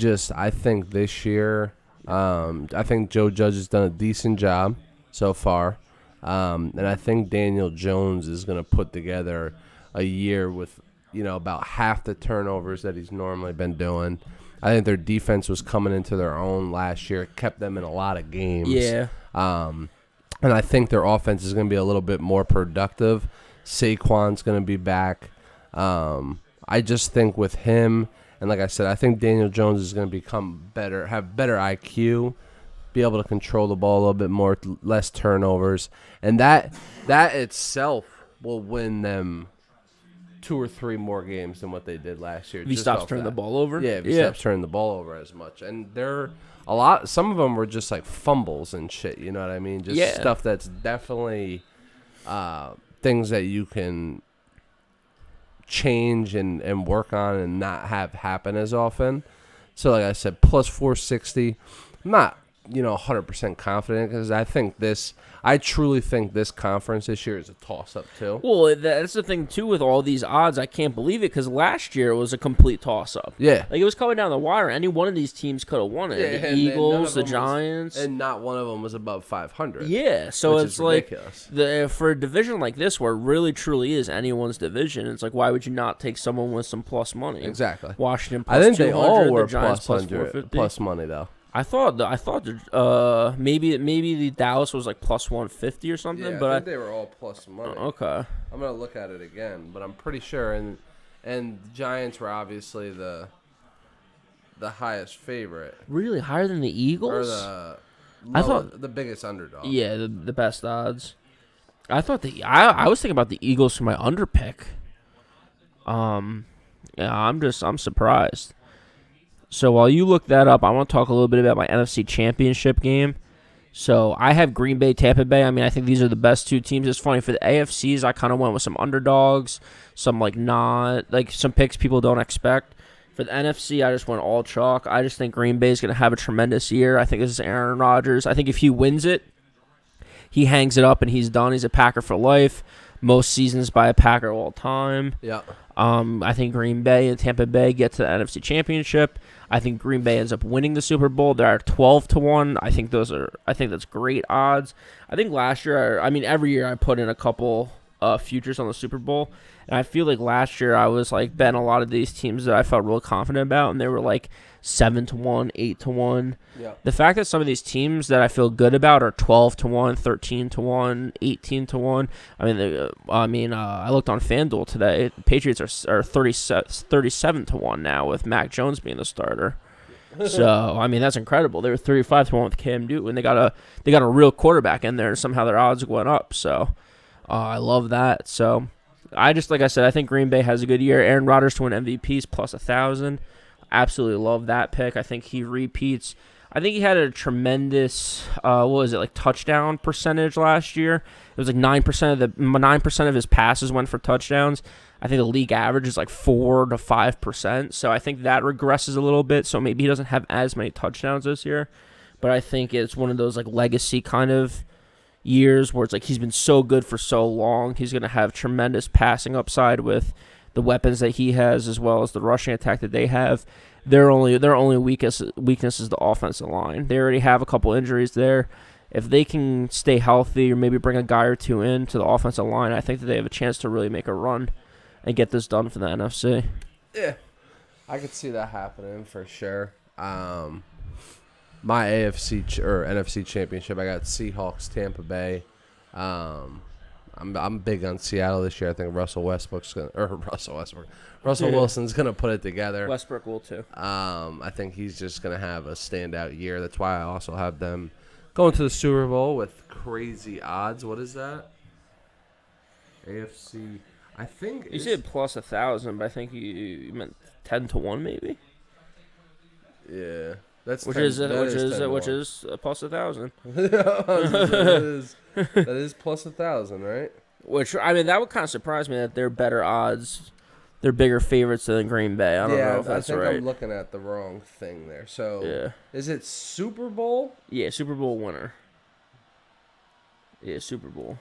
think this year, I think Joe Judge has done a decent job so far. And I think Daniel Jones is going to put together a year with, about half the turnovers that he's normally been doing. I think their defense was coming into their own last year. It kept them in a lot of games. Yeah. And I think their offense is going to be a little bit more productive. Saquon's going to be back. I just think with him, and like I said, I think Daniel Jones is going to become better, have better IQ, be able to control the ball a little bit more, less turnovers, and that itself will win them 2 or 3 more games than what they did last year. If he stops turning the ball over? Yeah, if he stops turning the ball over as much. And some of them were just like fumbles and shit, you know what I mean? Just stuff that's definitely things that you can change and work on and not have happen as often. So like I said, plus 460. I'm not 100% confident because I truly think this conference this year is a toss-up too. Well, that's the thing too with all these odds. I can't believe it because last year it was a complete toss-up. Yeah, like it was coming down the wire. Any one of these teams could have won it. Yeah, the Eagles, the Giants, and not one of them was above 500. Yeah, so it's like ridiculous. For a division like this where it really truly is anyone's division, it's like why would you not take someone with some plus money? Exactly. Washington plus I think 200, they all were the Giants plus 450. plus money though. I thought maybe the Dallas was like plus 150 or something. Yeah, but I think they were all plus money. Okay. I'm gonna look at it again, but I'm pretty sure. And the Giants were obviously the highest favorite. Really, higher than the Eagles? Or the biggest underdog. Yeah, the best odds. I thought I was thinking about the Eagles for my under pick. Yeah, I'm surprised. So while you look that up, I want to talk a little bit about my NFC Championship game. So I have Green Bay, Tampa Bay. I mean, I think these are the best 2 teams. It's funny, for the AFCs, I kind of went with some underdogs, some some picks people don't expect. For the NFC, I just went all chalk. I just think Green Bay is going to have a tremendous year. I think this is Aaron Rodgers. I think if he wins it, he hangs it up and he's done. He's a Packer for life. Most seasons by a Packer all time. Yeah. I think Green Bay and Tampa Bay get to the NFC Championship. I think Green Bay ends up winning the Super Bowl. They're 12-1. I think that's great odds. I think last year, every year I put in a couple futures on the Super Bowl, and I feel like last year I was like betting a lot of these teams that I felt real confident about, and they were like 7-1, 8-1. Yeah. The fact that some of these teams that I feel good about are 12-1, 13-1, 18-1. I looked on FanDuel today. The Patriots are 37-1 now with Mac Jones being the starter. So that's incredible. They were 35-1 with Cam Newton. They got a real quarterback in there, and somehow their odds went up. So I love that. So like I said, I think Green Bay has a good year. Aaron Rodgers to win MVPs plus 1,000. Absolutely love that pick. I think he repeats. I think he had a tremendous, touchdown percentage last year. It was like 9% of his passes went for touchdowns. I think the league average is like 4 to 5%. So I think that regresses a little bit. So maybe he doesn't have as many touchdowns this year. But I think it's one of those like legacy kind of years where it's like he's been so good for so long. He's going to have tremendous passing upside with the weapons that he has, as well as the rushing attack that they have. Their only weakness is the offensive line. They already have a couple injuries there. If they can stay healthy or maybe bring a guy or 2 into the offensive line, I think that they have a chance to really make a run and get this done for the NFC. Yeah, I could see that happening for sure. My AFC or NFC Championship, I got Seahawks, Tampa Bay. I'm big on Seattle this year. I think Russell Wilson's gonna put it together. Westbrook will too. I think he's just gonna have a standout year. That's why I also have them going to the Super Bowl with crazy odds. What is that? AFC. I think You said plus 1,000, but I think you meant 10 to 1 maybe. Yeah, that's Which 10, is that which 10 is plus 1,000. that is plus 1,000, right? Which I mean, that would kind of surprise me that they're better odds. They're bigger favorites than Green Bay. I don't know if that's I think right. I'm looking at the wrong thing there. So, Yeah. Is it Super Bowl? Yeah, Super Bowl winner. Yeah, Super Bowl.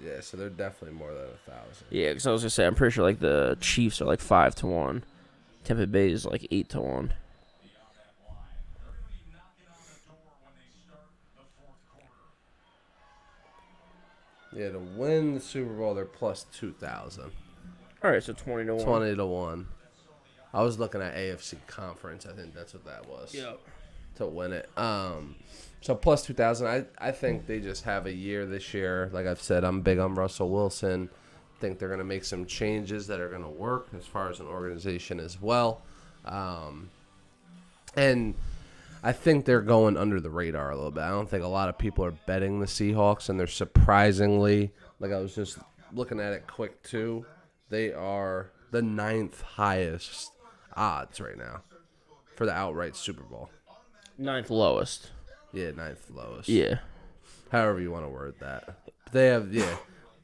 Yeah, so they're definitely more than 1,000. Yeah, because I was gonna say I'm pretty sure like the Chiefs are like 5 to 1. Tampa Bay is like 8 to 1. Yeah, to win the Super Bowl, they're plus 2,000. All right, so 20 to 1. 20 to 1. I was looking at AFC Conference. I think that's what that was. Yep. To win it. So plus 2,000. I think they just have a year this year. Like I've said, I'm big on Russell Wilson. Think they're going to make some changes that are going to work as far as an organization as well. And I think they're going under the radar a little bit. I don't think a lot of people are betting the Seahawks, and they're surprisingly, like I was just looking at it quick too, they are the 9th highest odds right now for the outright Super Bowl. 9th lowest. Yeah, 9th lowest. Yeah. However you want to word that. They have,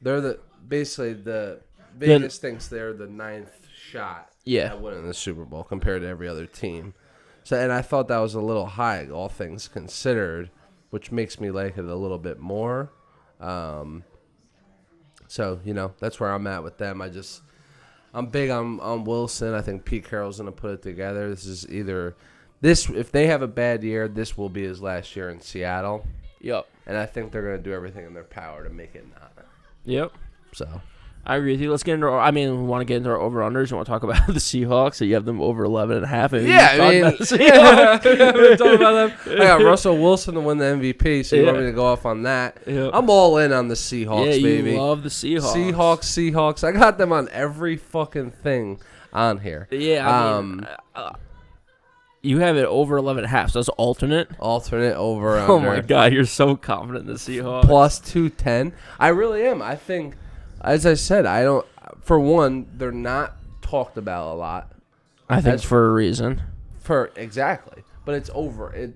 they're basically the Vegas thinks they're the 9th shot at winning the Super Bowl compared to every other team. So, and I thought that was a little high, all things considered, which makes me like it a little bit more. So, that's where I'm at with them. I'm big on Wilson. I think Pete Carroll's going to put it together. This is if they have a bad year, this will be his last year in Seattle. Yep. And I think they're going to do everything in their power to make it not. Yep. So I agree with you. Let's get into we want to get into our over-unders. You want to talk about the Seahawks? So you have them over 11.5. We're talking about them. I got Russell Wilson to win the MVP, so you want me to go off on that? Yep. I'm all in on the Seahawks, baby. You love the Seahawks. Seahawks. I got them on every fucking thing on here. Yeah, you have it over 11.5, so that's alternate. Alternate over under. Oh, my God. You're so confident in the Seahawks. Plus 210. I really am. I think, as I said, for one, they're not talked about a lot. I think it's for a reason. Exactly. But it's over.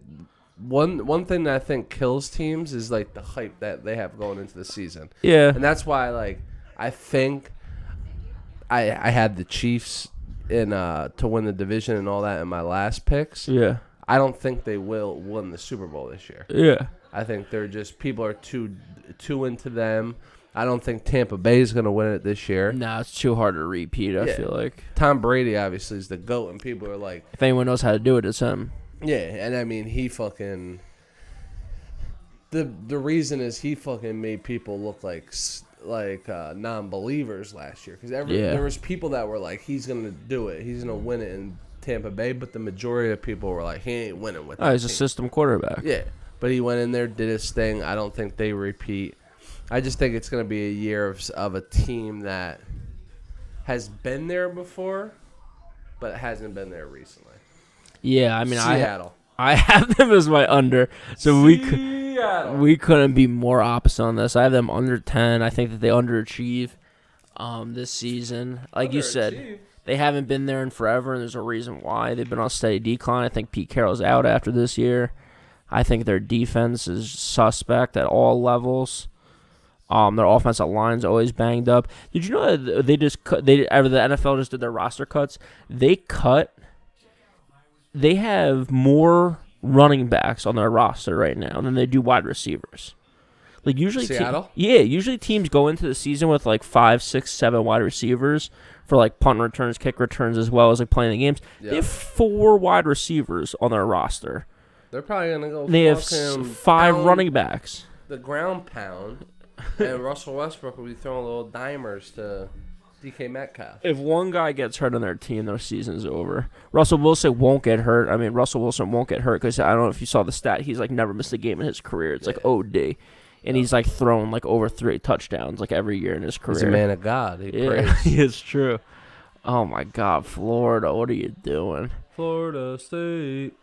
One thing that I think kills teams is, like, the hype that they have going into the season. Yeah. And that's why, like, I think I had the Chiefs to win the division and all that in my last picks. Yeah. I don't think they will win the Super Bowl this year. Yeah. I think people are too into them. I don't think Tampa Bay is going to win it this year. No, it's too hard to repeat, I feel like. Tom Brady, obviously, is the GOAT, and people are like... If anyone knows how to do it, it's him. Yeah, and I mean, he fucking... The reason is he fucking made people look like non-believers last year. Because there was people that were like, he's going to do it. He's going to win it in Tampa Bay. But the majority of people were like, he ain't winning with that he's a system quarterback. Yeah, but he went in there, did his thing. I don't think they repeat. I just think it's going to be a year of a team that has been there before, but hasn't been there recently. Yeah, I mean, Seattle. I have them as my under, so we couldn't be more opposite on this. I have them under 10. I think that they underachieve this season. Like you said, they haven't been there in forever, and there's a reason why. They've been on a steady decline. I think Pete Carroll's out after this year. I think their defense is suspect at all levels. Their offensive line's always banged up. Did you know that the NFL just did their roster cuts? They have more running backs on their roster right now than they do wide receivers. Like usually, Seattle? Usually teams go into the season with like 5, 6, 7 wide receivers for like punt returns, kick returns, as well as like playing the games. Yep. They have 4 wide receivers on their roster. They're probably gonna go. They have 5 running backs. The ground pound, and Russell Westbrook will be throwing little dimers to DK Metcalf. If one guy gets hurt on their team, their season's over. Russell Wilson won't get hurt. I mean, Russell Wilson won't get hurt because I don't know if you saw the stat. He's like never missed a game in his career. It's like OD. And he's like thrown like over 3 touchdowns like every year in his career. He's a man of God. He prays. It's true. Oh my God, Florida, what are you doing? Florida State.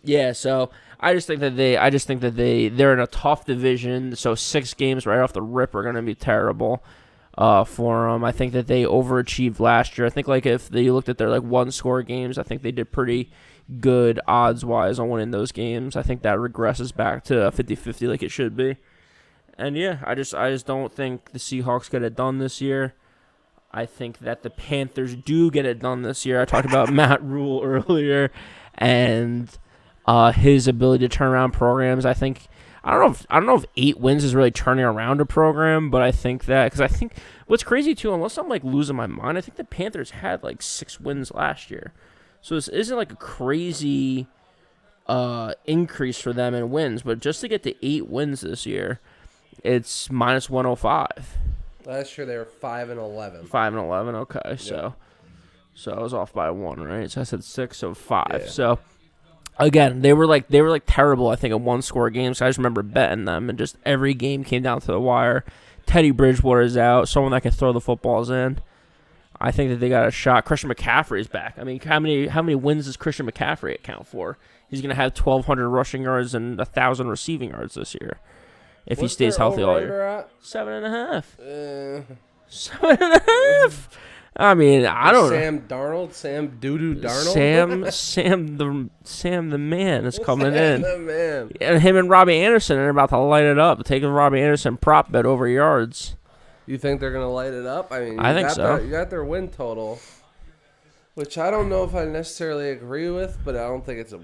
Yeah, so I just think that they're in a tough division. So 6 games right off the rip are going to be terrible. for them. I think that they overachieved last year. I think like if you looked at their like one-score games, I think they did pretty good odds-wise on winning those games. I think that regresses back to 50-50 like it should be. And yeah, I just don't think the Seahawks get it done this year. I think that the Panthers do get it done this year. I talked about Matt Rule earlier and his ability to turn around programs. I don't know if 8 wins is really turning around a program, but I think that because I think what's crazy too, unless I'm like losing my mind, I think the Panthers had like 6 wins last year, so this isn't like a crazy increase for them in wins. But just to get to 8 wins this year, it's minus 105. Last year they were 5-11. 5-11. Okay, Yeah. so I was off by 1, right? So I said 6, so 5. Yeah. So again, they were like terrible. I think in one-score games. So I just remember betting them, and just every game came down to the wire. Teddy Bridgewater's out, someone that can throw the footballs in. I think that they got a shot. Christian McCaffrey's back. I mean, how many wins does Christian McCaffrey account for? He's gonna have 1,200 rushing yards and 1,000 receiving yards this year if he stays healthy all year. 7.5. 7.5. I mean, I don't know. Sam Darnold, Sam Doo-Doo Darnold. Sam the man is coming in. The man. And him and Robbie Anderson are about to light it up. Taking Robbie Anderson prop bet over yards. You think they're gonna light it up? I mean, I think so. You got their win total, which I don't know if I necessarily agree with, but I don't think it's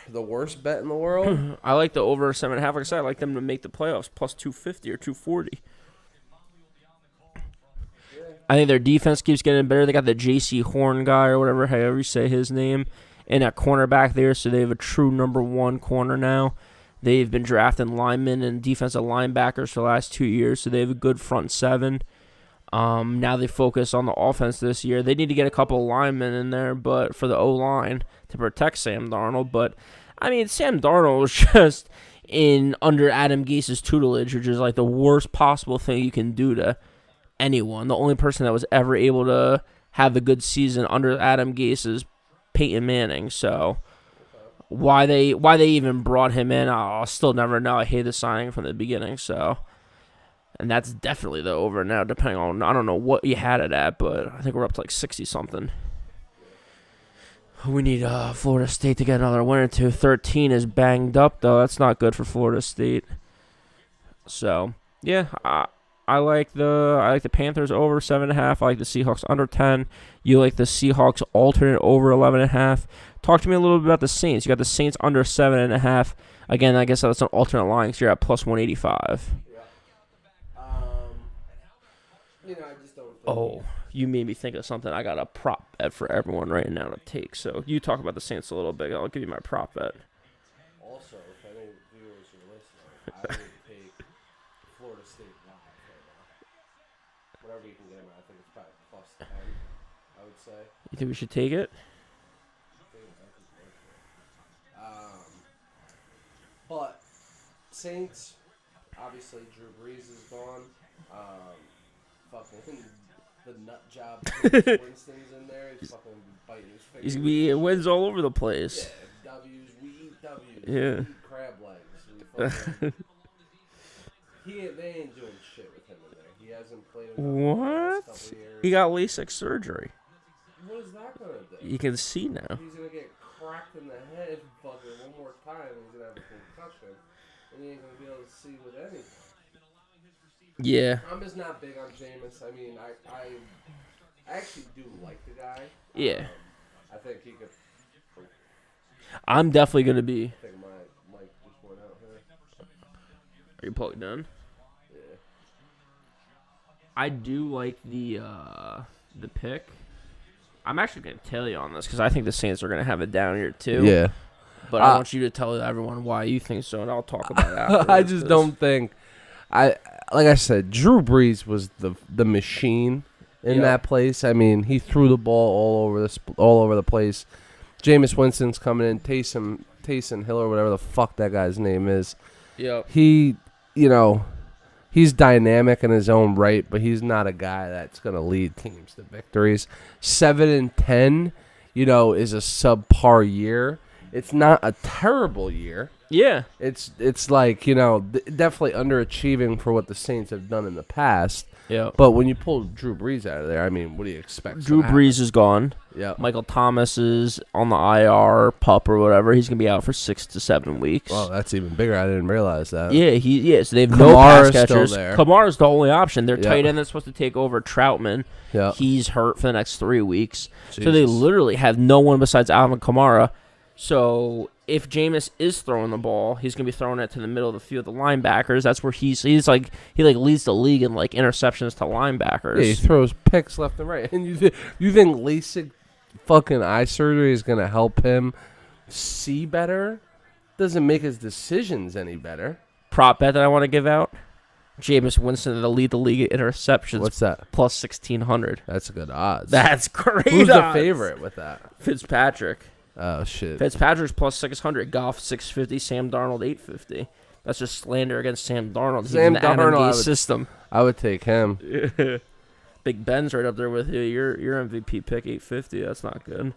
the worst bet in the world. I like the over 7.5. Like I said, I like them to make the playoffs plus 250 or 240. I think their defense keeps getting better. They got the J.C. Horn guy or whatever, however you say his name, and at cornerback there, so they have a true number 1 corner now. They've been drafting linemen and defensive linebackers for the last 2 years, so they have a good front 7. Now they focus on the offense this year. They need to get a couple of linemen in there, but for the O-line to protect Sam Darnold. But, I mean, Sam Darnold was just under Adam Gase's tutelage, which is like the worst possible thing you can do to anyone. The only person that was ever able to have a good season under Adam Gase is Peyton Manning. So why they even brought him in, I'll still never know. I hate the signing from the beginning. So, and that's definitely the over now. Depending on, I don't know what you had it at, but I think we're up to like 60 something. We need Florida State to get another win or two. 13 is banged up though. That's not good for Florida State. So yeah. I like the Panthers over 7.5. I like the Seahawks under 10. You like the Seahawks alternate over 11.5. Talk to me a little bit about the Saints. You got the Saints under 7.5. Again, I guess that's an alternate line because you're at plus 185. Yeah. I just don't think. Oh, you made me think of something. I got a prop bet for everyone right now to take. So you talk about the Saints a little bit. I'll give you my prop bet. Also, if any viewers are listening, I would take Florida State live right now. Whatever you can get them, I think it's probably plus 10, I would say. You think we should take it? But Saints, obviously Drew Brees is gone. Fucking the nut job Winston's in there. He's fucking biting his fingers. He's gonna be wins all over the place. Yeah, W's. We eat W's. Yeah. We eat crab legs. They ain't doing shit with him in there. He hasn't played in the last couple of years. He got LASIK surgery. What is that gonna do? You can see now. He's gonna get cracked in the head fucking one more time. He's gonna have a concussion, and he ain't gonna be able to see with anything. Yeah. I'm just not big on Jameis. I mean, I actually do like the guy. Yeah. I think he could. I'm definitely gonna be. I think my mic just went out here. Are you plugged in? Yeah. I do like the pick. I'm actually gonna tell you on this because I think the Saints are gonna have it down here too. Yeah. But I want you to tell everyone why you think so, and I'll talk about it after. I just don't think. Like I said, Drew Brees was the machine in that place. I mean, he threw the ball all over the place. Jameis Winston's coming in. Taysom Hill or whatever the fuck that guy's name is. Yep. He's dynamic in his own right, but he's not a guy that's gonna lead teams to victories. 7-10, is a subpar year. It's not a terrible year. Yeah. It's like, definitely underachieving for what the Saints have done in the past. Yeah. But when you pull Drew Brees out of there, I mean, what do you expect? Drew Brees is gone. Yeah. Michael Thomas is on the IR, pup or whatever. He's going to be out for 6 to 7 weeks. Well, that's even bigger. I didn't realize that. Yeah, so they have no pass catchers. Still there. Kamara's the only option. Their tight end that's supposed to take over Troutman. Yeah. He's hurt for the next 3 weeks. Jesus. So they literally have no one besides Alvin Kamara. So if Jameis is throwing the ball, he's gonna be throwing it to the middle of the field, the linebackers. That's where he leads the league in like interceptions to linebackers. Yeah, he throws picks left and right. And you think LASIK fucking eye surgery is gonna help him see better? Doesn't make his decisions any better. Prop bet that I want to give out: Jameis Winston to lead the league in interceptions. What's that? Plus 1,600. That's good odds. That's great. Who's odds. the favorite with that? Fitzpatrick. Oh shit. Fitzpatrick's plus 600. Goff 650. Sam Darnold 850. That's just slander against Sam Darnold. He's in the NMD system. I would take him. Big Ben's right up there with you. Your MVP pick 850. That's not good.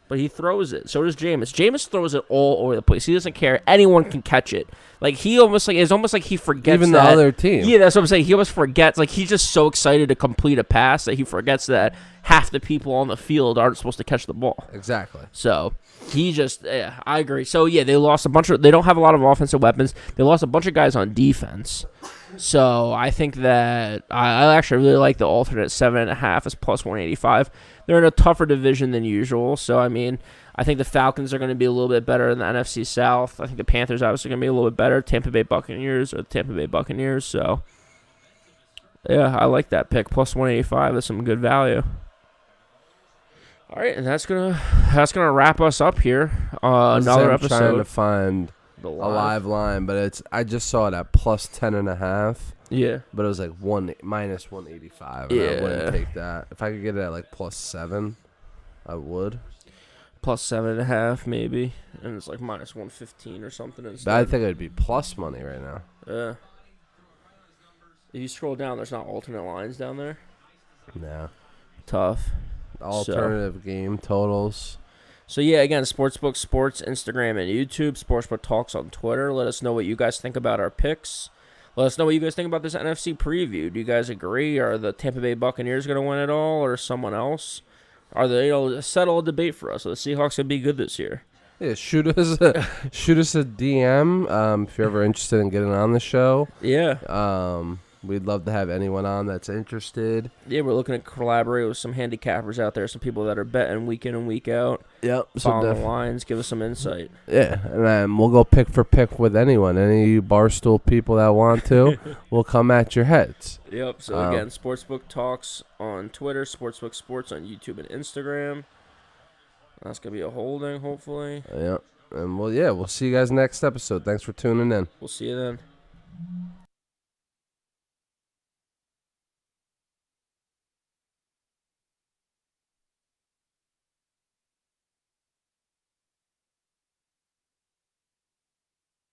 But he throws it. So does Jameis. Jameis throws it all over the place. He doesn't care. Anyone can catch it. Like it's almost like he forgets even that. The other team. Yeah, that's what I'm saying. He almost forgets. Like he's just so excited to complete a pass that he forgets that half the people on the field aren't supposed to catch the ball. Exactly. So I agree. So yeah, they lost they don't have a lot of offensive weapons. They lost a bunch of guys on defense. So I think that I actually really like the alternate 7.5 is plus 185. They're in a tougher division than usual. So I mean, I think the Falcons are going to be a little bit better in the NFC South. I think the Panthers obviously going to be a little bit better. Tampa Bay Buccaneers. So yeah, I like that pick. Plus 185. That's some good value. All right, and that's gonna wrap us up here. Another episode. Trying to find a live line, but I just saw it at plus 10.5. Yeah, but it was like minus 185. And I wouldn't take that. If I could get it at like plus 7, I would. Plus 7.5 maybe, and it's like minus 115 or something instead. But I think it'd be plus money right now. Yeah. If you scroll down, there's not alternate lines down there. No. Tough. Alternative game totals. So yeah, again, SportsBook Sports, Instagram and YouTube. SportsBook Talks on Twitter. Let us know what you guys think about our picks. Let us know what you guys think about this NFC preview. Do you guys agree? Are the Tampa Bay Buccaneers going to win it all, or someone else? Are they settle a debate for us? Are the Seahawks going to be good this year? Yeah, shoot us a DM if you're ever interested in getting on the show. Yeah. We'd love to have anyone on that's interested. Yeah, we're looking to collaborate with some handicappers out there, some people that are betting week in and week out. Yep. Following the lines, give us some insight. Yeah, and then we'll go pick for pick with anyone. Any of you Barstool people that want to, we'll come at your heads. Yep. So again, SportsBook Talks on Twitter, SportsBook Sports on YouTube and Instagram. That's going to be a holding, hopefully. Yep. And we'll see you guys next episode. Thanks for tuning in. We'll see you then.